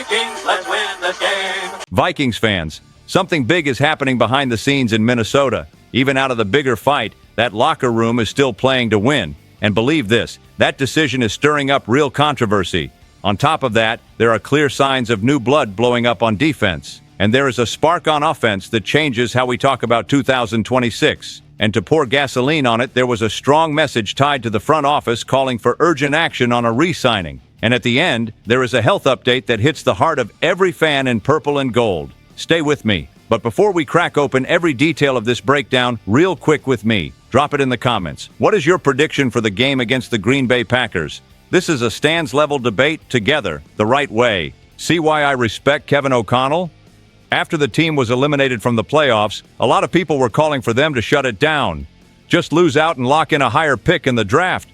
Vikings, let's win the game. Vikings fans, something big is happening behind the scenes in Minnesota. Even out of the bigger fight, that locker room is still playing to win. And believe this, that decision is stirring up real controversy. On top of that, there are clear signs of new blood blowing up on defense. And there is a spark on offense that changes how we talk about 2026. And to pour gasoline on it, there was a strong message tied to the front office calling for urgent action on a re-signing. And at the end, there is a health update that hits the heart of every fan in purple and gold. Stay with me. But before we crack open every detail of this breakdown, real quick with me, drop it in the comments. What is your prediction for the game against the Green Bay Packers? This is a stands-level debate together, the right way. See why I respect Kevin O'Connell? After the team was eliminated from the playoffs, a lot of people were calling for them to shut it down. Just lose out and lock in a higher pick in the draft.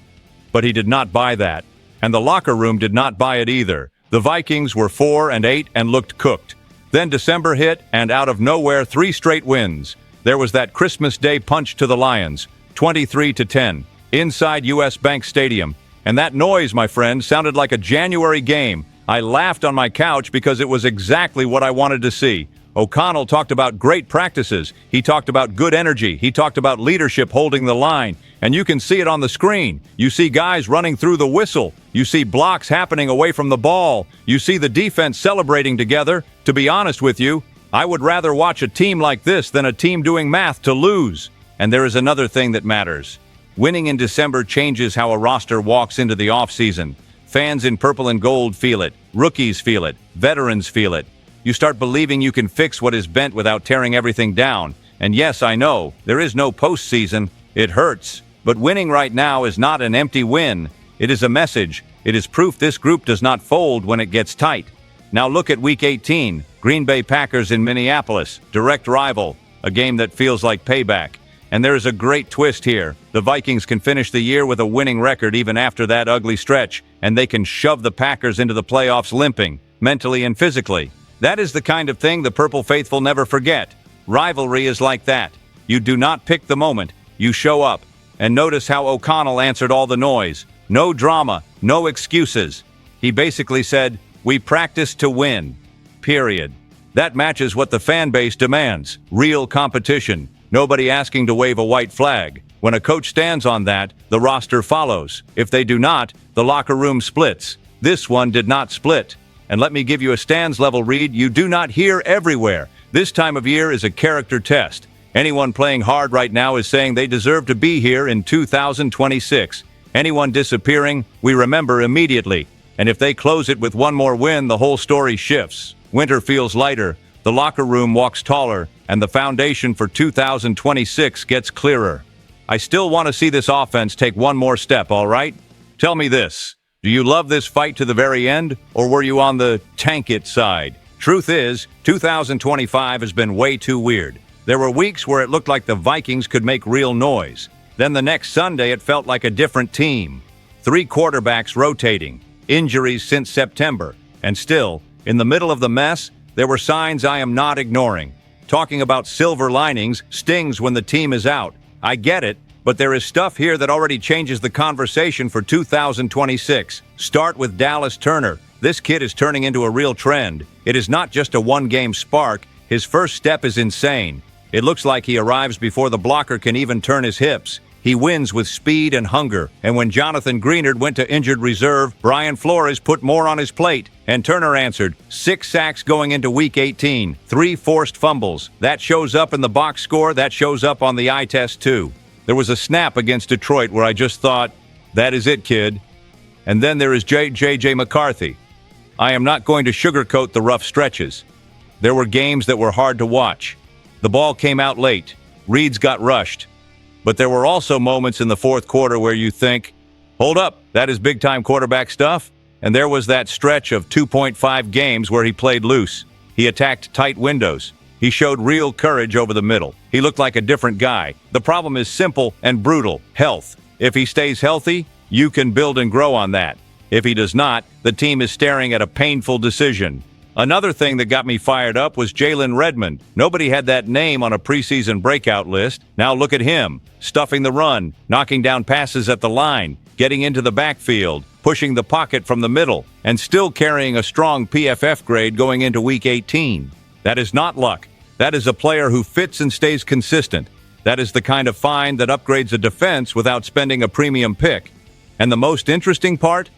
But he did not buy that. And the locker room did not buy it either. The Vikings were 4-8 and looked cooked. Then December hit, and out of nowhere, 3 straight wins. There was that Christmas Day punch to the Lions, 23-10, inside U.S. Bank Stadium. And that noise, my friend, sounded like a January game. I laughed on my couch because it was exactly what I wanted to see. O'Connell talked about great practices. He talked about good energy. He talked about leadership holding the line. And you can see it on the screen. You see guys running through the whistle. You see blocks happening away from the ball. You see the defense celebrating together. To be honest with you, I would rather watch a team like this than a team doing math to lose. And there is another thing that matters. Winning in December changes how a roster walks into the offseason. Fans in purple and gold feel it. Rookies feel it. Veterans feel it. You start believing you can fix what is bent without tearing everything down. And yes, I know, there is no postseason. It hurts. But winning right now is not an empty win. It is a message. It is proof this group does not fold when it gets tight. Now look at Week 18. Green Bay Packers in Minneapolis. Direct rival. A game that feels like payback. And there is a great twist here. The Vikings can finish the year with a winning record even after that ugly stretch, and they can shove the Packers into the playoffs limping, mentally and physically. That is the kind of thing the Purple Faithful never forget. Rivalry is like that. You do not pick the moment. You show up. And notice how O'Connell answered all the noise. No drama, no excuses. He basically said, "We practice to win." Period. That matches what the fan base demands. Real competition. Nobody asking to wave a white flag. When a coach stands on that, the roster follows. If they do not, the locker room splits. This one did not split. And let me give you a stands-level read you do not hear everywhere. This time of year is a character test. Anyone playing hard right now is saying they deserve to be here in 2026. Anyone disappearing, we remember immediately. And if they close it with one more win, the whole story shifts. Winter feels lighter, the locker room walks taller, and the foundation for 2026 gets clearer. I still want to see this offense take one more step, all right? Tell me this. Do you love this fight to the very end, or were you on the tank it side? Truth is, 2025 has been way too weird. There were weeks where it looked like the Vikings could make real noise. Then the next Sunday it felt like a different team. 3 quarterbacks rotating, injuries since September, and still, in the middle of the mess, there were signs I am not ignoring. Talking about silver linings stings when the team is out. I get it, but there is stuff here that already changes the conversation for 2026. Start with Dallas Turner. This kid is turning into a real trend. It is not just a one-game spark. His first step is insane. It looks like he arrives before the blocker can even turn his hips. He wins with speed and hunger. And when Jonathan Greenard went to injured reserve, Brian Flores put more on his plate. And Turner answered. 6 sacks going into Week 18. 3 forced fumbles. That shows up in the box score. That shows up on the eye test too. There was a snap against Detroit where I just thought, that is it, kid. And then there is J.J. McCarthy. I am not going to sugarcoat the rough stretches. There were games that were hard to watch. The ball came out late. Reads got rushed. But there were also moments in the fourth quarter where you think, hold up, that is big-time quarterback stuff? And there was that stretch of 2.5 games where he played loose. He attacked tight windows. He showed real courage over the middle. He looked like a different guy. The problem is simple and brutal. Health. If he stays healthy, you can build and grow on that. If he does not, the team is staring at a painful decision. Another thing that got me fired up was Jalen Redmond. Nobody had that name on a preseason breakout list. Now look at him, stuffing the run, knocking down passes at the line, getting into the backfield. pushing the pocket from the middle, and still carrying a strong PFF grade going into Week 18. That is not luck. That is a player who fits and stays consistent. That is the kind of find that upgrades a defense without spending a premium pick. And the most interesting part?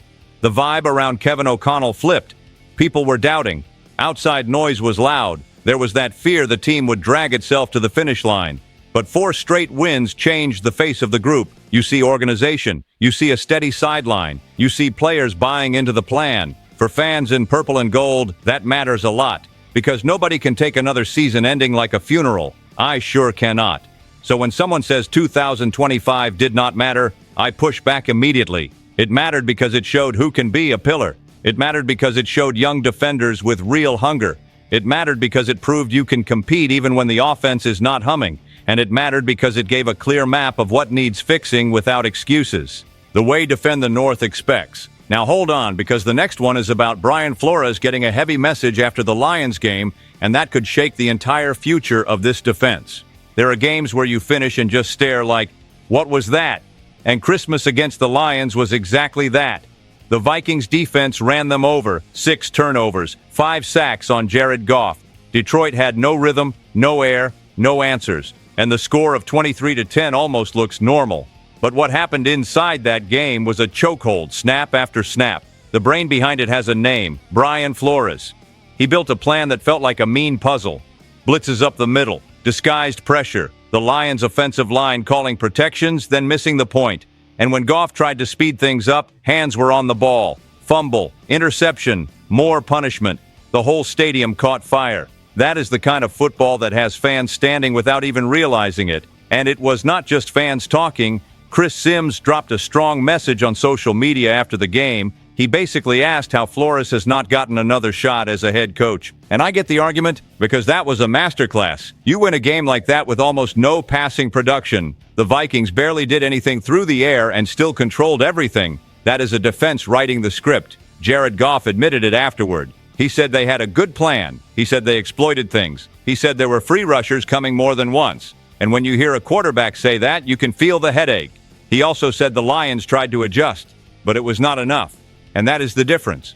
The vibe around Kevin O'Connell flipped. People were doubting. Outside noise was loud. There was that fear the team would drag itself to the finish line. But 4 straight wins changed the face of the group. You see organization. You see a steady sideline. You see players buying into the plan. For fans in purple and gold, that matters a lot. Because nobody can take another season ending like a funeral. I sure cannot. So when someone says 2025 did not matter, I push back immediately. It mattered because it showed who can be a pillar. It mattered because it showed young defenders with real hunger. It mattered because it proved you can compete even when the offense is not humming. And it mattered because it gave a clear map of what needs fixing without excuses. The way Defend the North expects. Now hold on, because the next one is about Brian Flores getting a heavy message after the Lions game, and that could shake the entire future of this defense. There are games where you finish and just stare like, what was that? And Christmas against the Lions was exactly that. The Vikings defense ran them over, 6 turnovers, 5 sacks on Jared Goff. Detroit had no rhythm, no air, no answers, and the score of 23-10 almost looks normal. But what happened inside that game was a chokehold, snap after snap. The brain behind it has a name, Brian Flores. He built a plan that felt like a mean puzzle. Blitzes up the middle, disguised pressure, the Lions' offensive line calling protections, then missing the point. And when Goff tried to speed things up, hands were on the ball. Fumble, interception, more punishment. The whole stadium caught fire. That is the kind of football that has fans standing without even realizing it. And it was not just fans talking. Chris Sims dropped a strong message on social media after the game. He basically asked how Flores has not gotten another shot as a head coach. And I get the argument, because that was a masterclass. You win a game like that with almost no passing production. The Vikings barely did anything through the air and still controlled everything. That is a defense writing the script. Jared Goff admitted it afterward. He said they had a good plan. He said they exploited things. He said there were free rushers coming more than once. And when you hear a quarterback say that, you can feel the headache. He also said the Lions tried to adjust, but it was not enough. And that is the difference.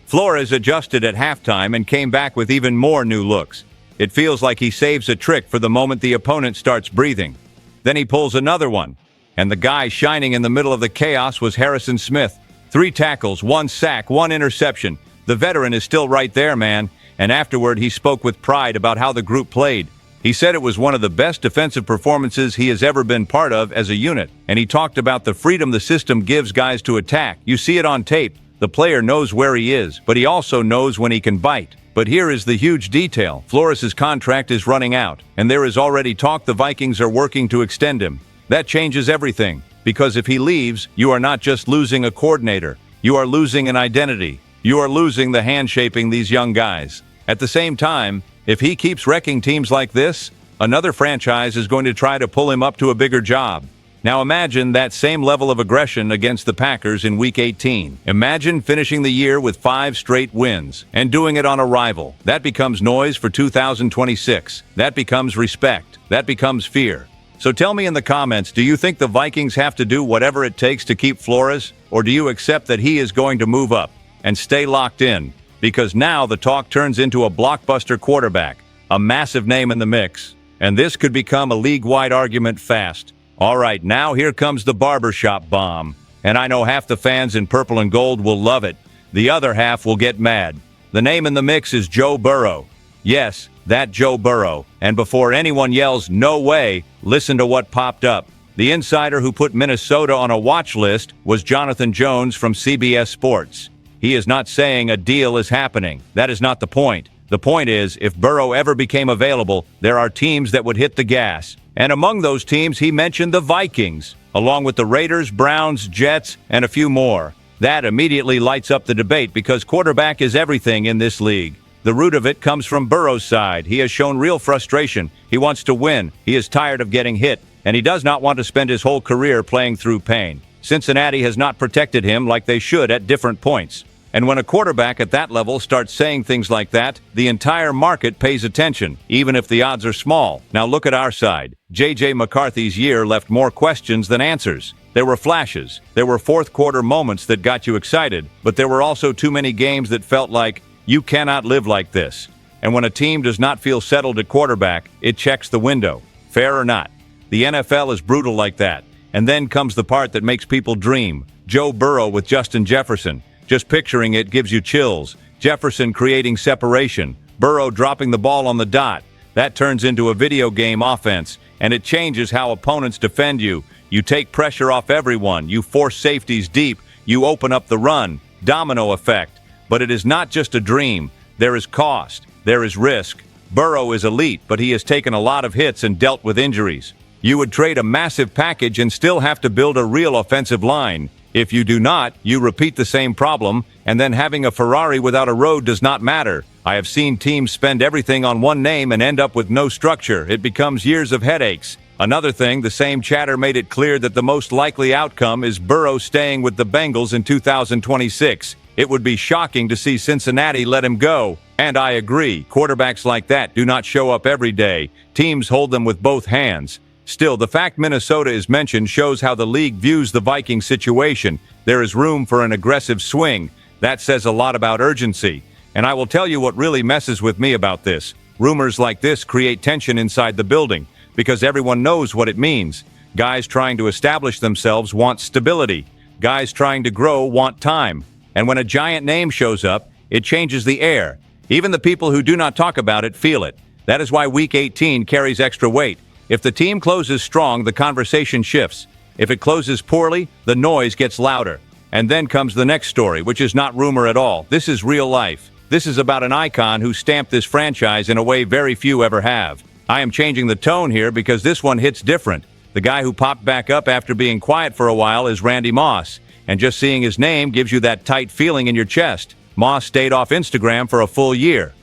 Flores adjusted at halftime and came back with even more new looks. It feels like he saves a trick for the moment the opponent starts breathing. Then he pulls another one. And the guy shining in the middle of the chaos was Harrison Smith. 3 tackles, 1 sack, 1 interception. The veteran is still right there, man. And afterward, he spoke with pride about how the group played. He said it was one of the best defensive performances he has ever been part of as a unit. And he talked about the freedom the system gives guys to attack. You see it on tape. The player knows where he is, but he also knows when he can bite. But here is the huge detail. Flores' contract is running out, and there is already talk the Vikings are working to extend him. That changes everything, because if he leaves, you are not just losing a coordinator. You are losing an identity. You are losing the hand shaping these young guys. At the same time, if he keeps wrecking teams like this, another franchise is going to try to pull him up to a bigger job. Now imagine that same level of aggression against the Packers in Week 18. Imagine finishing the year with 5 straight wins and doing it on a rival. That becomes noise for 2026. That becomes respect. That becomes fear. So tell me in the comments, do you think the Vikings have to do whatever it takes to keep Flores? Or do you accept that he is going to move up and stay locked in? Because now the talk turns into a blockbuster quarterback, a massive name in the mix, and this could become a league-wide argument fast. All right, now here comes the barbershop bomb, and I know half the fans in purple and gold will love it. The other half will get mad. The name in the mix is Joe Burrow. Yes, that Joe Burrow. And before anyone yells, "No way," listen to what popped up. The insider who put Minnesota on a watch list was Jonathan Jones from CBS Sports. He is not saying a deal is happening. That is not the point. The point is, if Burrow ever became available, there are teams that would hit the gas. And among those teams, he mentioned the Vikings, along with the Raiders, Browns, Jets, and a few more. That immediately lights up the debate because quarterback is everything in this league. The root of it comes from Burrow's side. He has shown real frustration. He wants to win. He is tired of getting hit, and he does not want to spend his whole career playing through pain. Cincinnati has not protected him like they should at different points. And when a quarterback at that level starts saying things like that, the entire market pays attention, even if the odds are small. Now look at our side. J.J. McCarthy's year left more questions than answers. There were flashes. There were fourth-quarter moments that got you excited, but there were also too many games that felt like, you cannot live like this. And when a team does not feel settled at quarterback, it checks the window. Fair or not? The NFL is brutal like that. And then comes the part that makes people dream. Joe Burrow with Justin Jefferson. Just picturing it gives you chills. Jefferson creating separation. Burrow dropping the ball on the dot. That turns into a video game offense, and it changes how opponents defend you. You take pressure off everyone. You force safeties deep. You open up the run. Domino effect. But it is not just a dream. There is cost. There is risk. Burrow is elite, but he has taken a lot of hits and dealt with injuries. You would trade a massive package and still have to build a real offensive line. If you do not, you repeat the same problem, and then having a Ferrari without a road does not matter. I have seen teams spend everything on one name and end up with no structure. It becomes years of headaches. Another thing, the same chatter made it clear that the most likely outcome is Burrow staying with the Bengals in 2026. It would be shocking to see Cincinnati let him go. And I agree, quarterbacks like that do not show up every day. Teams hold them with both hands. Still, the fact Minnesota is mentioned shows how the league views the Vikings situation. There is room for an aggressive swing. That says a lot about urgency. And I will tell you what really messes with me about this. Rumors like this create tension inside the building, because everyone knows what it means. Guys trying to establish themselves want stability. Guys trying to grow want time. And when a giant name shows up, it changes the air. Even the people who do not talk about it feel it. That is why Week 18 carries extra weight. If the team closes strong, the conversation shifts. If it closes poorly, the noise gets louder. And then comes the next story, which is not rumor at all. This is real life. This is about an icon who stamped this franchise in a way very few ever have. I am changing the tone here because this one hits different. The guy who popped back up after being quiet for a while is Randy Moss. And just seeing his name gives you that tight feeling in your chest. Moss stayed off Instagram for a full year.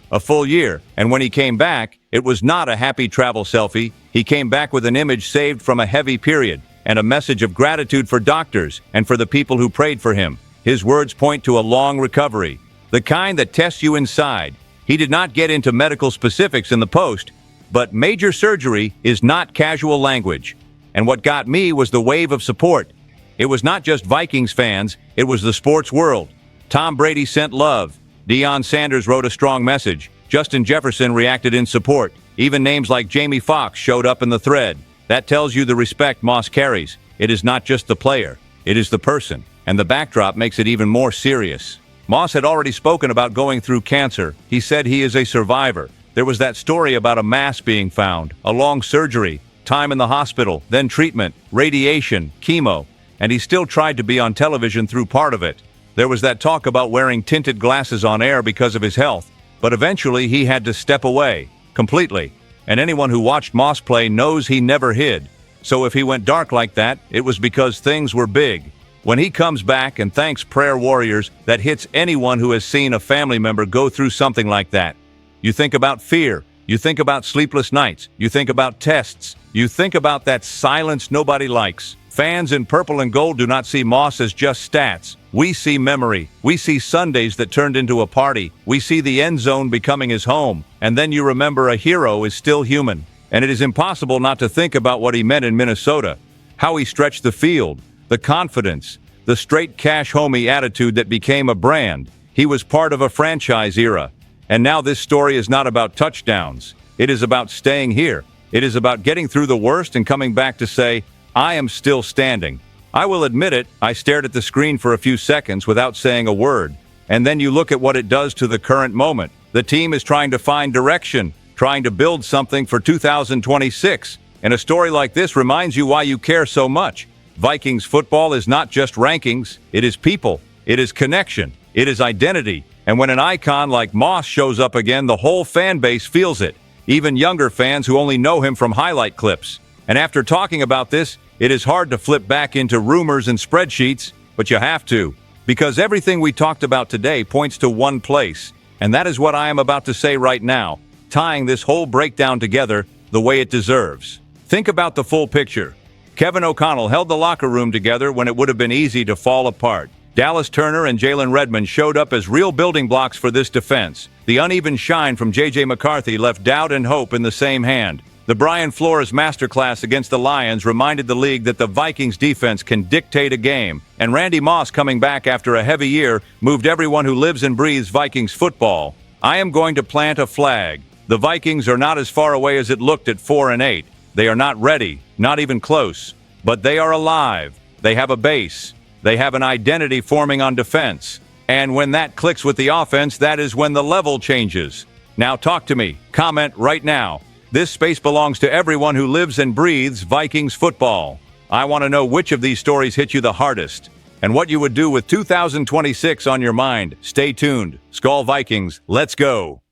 And when he came back, it was not a happy travel selfie. He came back with an image saved from a heavy period and a message of gratitude for doctors and for the people who prayed for him. His words point to a long recovery, the kind that tests you inside. He did not get into medical specifics in the post, but major surgery is not casual language. And what got me was the wave of support. It was not just Vikings fans, it was the sports world. Tom Brady sent love. Deion Sanders wrote a strong message. Justin Jefferson reacted in support. Even names like Jamie Foxx showed up in the thread. That tells you the respect Moss carries. It is not just the player, it is the person. And the backdrop makes it even more serious. Moss had already spoken about going through cancer. He said he is a survivor. There was that story about a mass being found, a long surgery, time in the hospital, then treatment, radiation, chemo, and he still tried to be on television through part of it. There was that talk about wearing tinted glasses on air because of his health, but eventually he had to step away, completely. And anyone who watched Moss play knows he never hid. So if he went dark like that, it was because things were big. When he comes back and thanks prayer warriors, that hits anyone who has seen a family member go through something like that. You think about fear. You think about sleepless nights. You think about tests. You think about that silence nobody likes. Fans in purple and gold do not see Moss as just stats. We see memory. We see Sundays that turned into a party. We see the end zone becoming his home. And then you remember a hero is still human. And it is impossible not to think about what he meant in Minnesota. How he stretched the field. The confidence. The straight cash homie attitude that became a brand. He was part of a franchise era. And now this story is not about touchdowns. It is about staying here. It is about getting through the worst and coming back to say, I am still standing. I will admit it, I stared at the screen for a few seconds without saying a word. And then you look at what it does to the current moment. The team is trying to find direction, trying to build something for 2026. And a story like this reminds you why you care so much. Vikings football is not just rankings, it is people, it is connection, it is identity. And when an icon like Moss shows up again, the whole fan base feels it. Even younger fans who only know him from highlight clips. And after talking about this, it is hard to flip back into rumors and spreadsheets, but you have to. Because everything we talked about today points to one place. And that is what I am about to say right now, tying this whole breakdown together the way it deserves. Think about the full picture. Kevin O'Connell held the locker room together when it would have been easy to fall apart. Dallas Turner and Jalen Redmond showed up as real building blocks for this defense. The uneven shine from J.J. McCarthy left doubt and hope in the same hand. The Brian Flores masterclass against the Lions reminded the league that the Vikings defense can dictate a game, and Randy Moss coming back after a heavy year moved everyone who lives and breathes Vikings football. I am going to plant a flag. The Vikings are not as far away as it looked at 4-8. They are not ready, not even close, but they are alive. They have a base. They have an identity forming on defense. And when that clicks with the offense, that is when the level changes. Now talk to me. Comment right now. This space belongs to everyone who lives and breathes Vikings football. I want to know which of these stories hit you the hardest and what you would do with 2026 on your mind. Stay tuned. SKOL Vikings, let's go.